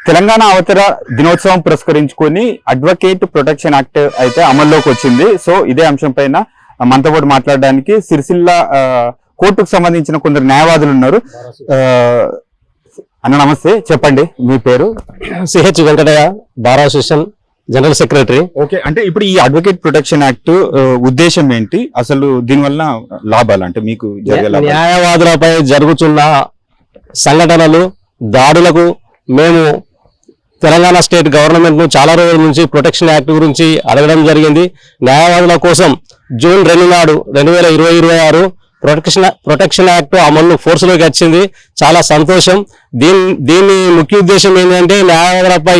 తెలంగాణ అవతర దినోత్సవం పురస్కరించుకొని advocate protection act అయితే అమల్లోకి వచ్చింది. సో ఇదే అంశం పైన మనతో పాటు మాట్లాడడానికి సిరిసిల్ల కోర్టుకు సంబంధించిన కొందరు న్యాయవాదులు ఉన్నారు. అన్న నమస్తే, చెప్పండి మీ పేరు? CH Venkataiah, bar association general secretary. Okay, అంటే ఇప్పుడు ఈ అడ్వకేట్ ప్రొటెక్షన్ యాక్ట్ ఉద్దేశం ఏంటి, అసలు దీనివల్ల లాభాలు అంటే మీకు న్యాయవాదులపై జరుగుతున్న సంఘటనలు, దాడులకు మేము తెలంగాణ స్టేట్ గవర్నమెంట్ ను చాలా రోజుల నుంచి ప్రొటెక్షన్ యాక్ట్ గురించి అడగడం జరిగింది. న్యాయవాదుల కోసం జూన్ 2 నాడు 2026 ప్రొటెక్షన్ యాక్ట్ అమలు ఫోర్స్లోకి వచ్చింది. చాలా సంతోషం. దీని ముఖ్య ఉద్దేశం ఏంటంటే న్యాయవాదులపై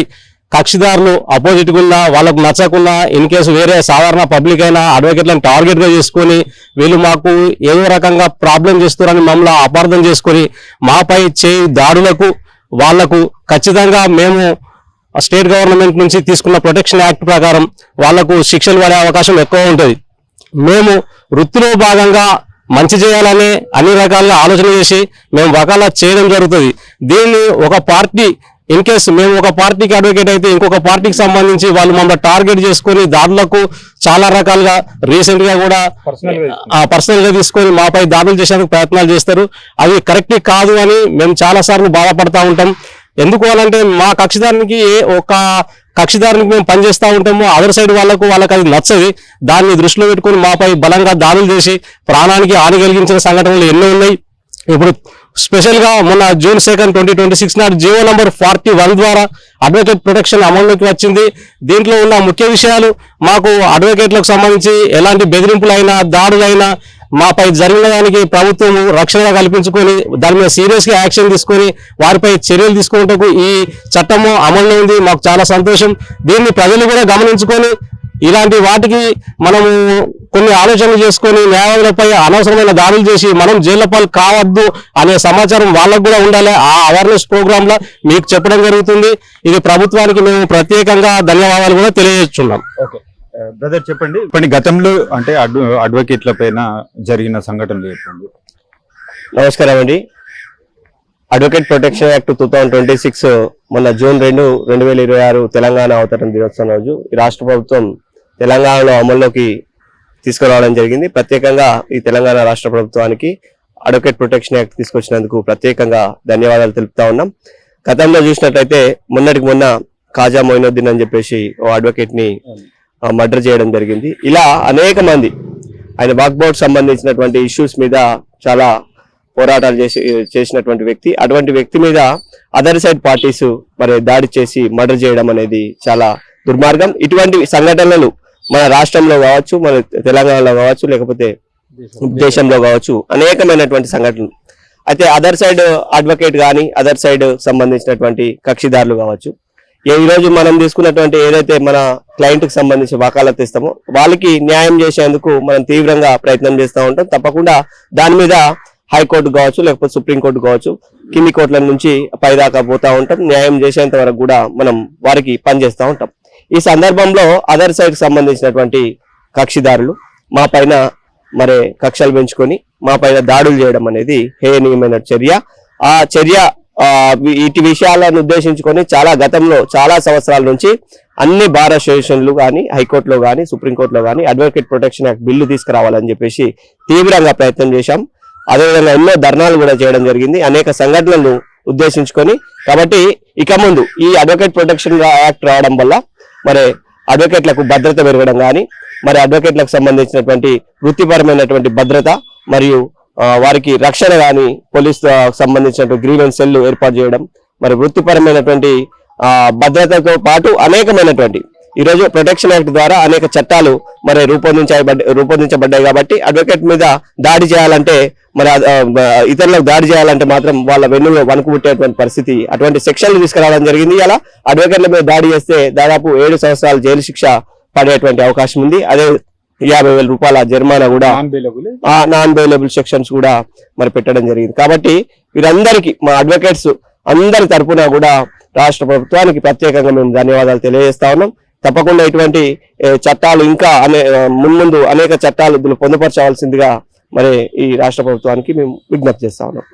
కక్షిదారులు అపోజిట్ గున్నా వాళ్ళకు నచ్చకున్నా ఇన్ కేసు వేరే సాధారణ పబ్లిక్ అయినా అడ్వకేట్లను టార్గెట్ గా చేసుకొని వీళ్ళు మాకు ఏదో రకంగా ప్రాబ్లం చేస్తున్నారని మమ్మల్ని అపార్థం చేసుకొని మాపై చేయి దాడులకు వాళ్లకు ఖచ్చితంగా మేము స్టేట్ గవర్నమెంట్ నుంచి తీసుకున్న ప్రొటెక్షన్ యాక్ట్ ప్రకారం వాళ్లకు శిక్షలు పడే అవకాశం ఎక్కువ ఉంటుంది. మేము వృత్తిలో భాగంగా మంచి చేయాలని అన్ని రకాలుగా ఆలోచన చేసి మేము వకాలత్ చేయడం జరుగుతుంది. దీన్ని ఒక పార్టీ ఇన్ కేసు మేము ఒక పార్టీకి అడ్వకేట్ అయితే ఇంకొక పార్టీకి సంబంధించి వాళ్ళు మమ్మల్ని టార్గెట్ చేసుకుని దాడులకు చాలా రకాలుగా రీసెంట్ గా కూడా పర్సనల్ గా తీసుకొని మాపై దాడులు చేసేందుకు ప్రయత్నాలు చేస్తారు. అవి కరెక్ట్ కాదు అని మేము చాలా సార్లు బాధపడతా ఉంటాం. ఎందుకు అనంటే మా కక్షిదారునికి ఒక కక్షిదారునికి మేము పనిచేస్తూ ఉంటాము, అదర్ సైడ్ వాళ్ళకు అది నచ్చది. దాన్ని దృష్టిలో పెట్టుకుని మాపై బలంగా దాడులు చేసి ప్రాణానికి హాని కలిగించిన సంఘటనలు ఎన్నో ఉన్నాయి. ఇప్పుడు స్పెషల్ గా మొన్న జూన్ 2, 2026 నాడు జీవో నంబర్ 41 ద్వారా అడ్వకేట్ ప్రొటెక్షన్ అమల్లోకి వచ్చింది. దీంట్లో ఉన్న ముఖ్య విషయాలు మాకు అడ్వకేట్లకు సంబంధించి ఎలాంటి బెదిరింపులైనా దాడులైనా మాపై జరిగిన దానికి ప్రభుత్వం రక్షణ కల్పించుకొని దాని మీద సీరియస్ గా యాక్షన్ తీసుకొని వారిపై చర్యలు తీసుకునేందుకు ఈ చట్టము అమల్లో ఉంది. మాకు చాలా సంతోషం. దీన్ని ప్రజలు కూడా గమనించుకొని ఇలాంటి వాటికి మనము కొన్ని ఆలోచనలు చేసుకొని న్యాయవాదులపై అనవసరమైన దాడులు చేసి మనం జైళ్ల పాలు కావద్దు అనే సమాచారం వాళ్ళకు కూడా ఉండాలి. ఆ అవేర్నెస్ ప్రోగ్రామ్ లో మీకు చెప్పడం జరుగుతుంది. ఇది ప్రభుత్వానికి మేము ప్రత్యేకంగా ధన్యవాదాలు కూడా తెలియజేస్తున్నాం. బ్రదర్ చెప్పండి గతంలో అంటే అడ్వకేట్ల పైన జరిగిన సంఘటనలు చెప్పండి. నమస్కారం అండి. అడ్వకేట్ ప్రొటెక్షన్ యాక్ట్ 2026 మొన్న జూన్ 2, 2026 తెలంగాణ అవతరణ దినోత్సవం రోజు ఈ రాష్ట్ర ప్రభుత్వం తెలంగాణలో అమల్లోకి తీసుకురావడం జరిగింది. ప్రత్యేకంగా ఈ తెలంగాణ రాష్ట్ర ప్రభుత్వానికి అడ్వకేట్ ప్రొటెక్షన్ యాక్ట్ తీసుకొచ్చినందుకు ప్రత్యేకంగా ధన్యవాదాలు తెలుపుతా ఉన్నాం. గతంలో చూసినట్లయితే మొన్నటికి మొన్న కాజా మొయినుద్దీన్ అని చెప్పేసి ఓ అడ్వకేట్ ని మర్డర్ చేయడం జరిగింది. ఇలా అనేక మంది ఆయన వాక్బౌట్ సంబంధించినటువంటి ఇష్యూస్ మీద చాలా పోరాటాలు చేసినటువంటి వ్యక్తి. అటువంటి వ్యక్తి మీద అదర్ సైడ్ పార్టీస్ మరి దాడి చేసి మర్డర్ చేయడం అనేది చాలా దుర్మార్గం. ఇటువంటి సంఘటనలు మన రాష్ట్రంలో కావచ్చు, మన తెలంగాణలో కావచ్చు, లేకపోతే దేశంలో కావచ్చు అనేకమైనటువంటి సంఘటనలు. అయితే అదర్ సైడ్ అడ్వకేట్ కానీ అదర్ సైడ్ సంబంధించినటువంటి కక్షిదారులు కావచ్చు, ఈ రోజు మనం తీసుకున్నటువంటి ఏదైతే మన క్లయింట్ కి సంబంధించి వకాలత్ ఇస్తామో వాళ్ళకి న్యాయం చేసేందుకు మనం తీవ్రంగా ప్రయత్నం చేస్తూ ఉంటాం. తప్పకుండా దాని మీద హైకోర్టు కావచ్చు, లేకపోతే సుప్రీంకోర్టు కావచ్చు, కింది కోర్టుల నుంచి పైదాకా పోతా ఉంటాం. న్యాయం చేసేంత వరకు కూడా మనం వారికి పనిచేస్తూ ఉంటాం. ఈ సందర్భంలో అదర్ సైడ్ సంబంధించినటువంటి కక్షిదారులు మా పైన మరి కక్షలు పెంచుకొని మా పైన దాడులు చేయడం అనేది హేయనీయమైన చర్య. ఆ చర్య ఇటు విషయాలను ఉద్దేశించుకొని గతంలో చాలా సంవత్సరాల నుంచి అన్ని బార్ అసోసియేషన్లు కానీ హైకోర్టులో కానీ సుప్రీంకోర్టులో కానీ అడ్వకేట్ ప్రొటెక్షన్ యాక్ట్ బిల్లు తీసుకురావాలని చెప్పేసి తీవ్రంగా ప్రయత్నం చేశాం. అదేవిధంగా ఎన్నో ధర్నాలు కూడా చేయడం జరిగింది అనేక సంఘటనలను ఉద్దేశించుకొని. కాబట్టి ఇక ముందు ఈ అడ్వకేట్ ప్రొటెక్షన్ యాక్ట్ రావడం వల్ల మరి అడ్వకేట్లకు భద్రత పెరగడం కానీ, మరి అడ్వకేట్లకు సంబంధించినటువంటి వృత్తిపరమైనటువంటి భద్రత మరియు వారికి రక్షణ కానీ, పోలీస్ సంబంధించినటువంటి గ్రీవెన్స్ సెల్ ఏర్పాటు చేయడం, మరి వృత్తిపరమైనటువంటి భద్రతతో పాటు అనేకమైనటువంటి ఈరోజు ప్రొటెక్షన్ యాక్ట్ ద్వారా అనేక చట్టాలు మరి రూపొందించబడ్డాయి. కాబట్టి అడ్వకేట్ మీద దాడి చేయాలంటే మరి ఇతరులకు దాడి చేయాలంటే మాత్రం వాళ్ళ వెన్నులో వణుకు పుట్టేటువంటి పరిస్థితి, అటువంటి సెక్షన్లు తీసుకురావడం జరిగింది. ఇలా అడ్వకేట్ల మీద దాడి చేస్తే దాదాపు 7 సంవత్సరాల జైలు శిక్ష పడేటువంటి అవకాశం ఉంది. అదే 50,000 రూపాయల జరిమానా కూడా నాన్ బెయిలబుల్ సెక్షన్స్ కూడా మరి పెట్టడం జరిగింది. కాబట్టి వీరందరికీ మా అడ్వకేట్స్ అందరి తరఫున కూడా రాష్ట్ర ప్రభుత్వానికి ప్రత్యేకంగా మేము ధన్యవాదాలు తెలియజేస్తా ఉన్నాం. తప్పకుండా ఇటువంటి చట్టాలు ఇంకా మున్ముందు అనేక చట్టాలు పొందుపరచవలసిందిగా మరి ఈ రాష్ట్ర ప్రభుత్వానికి మేము విజ్ఞప్తి చేస్తా ఉన్నాం.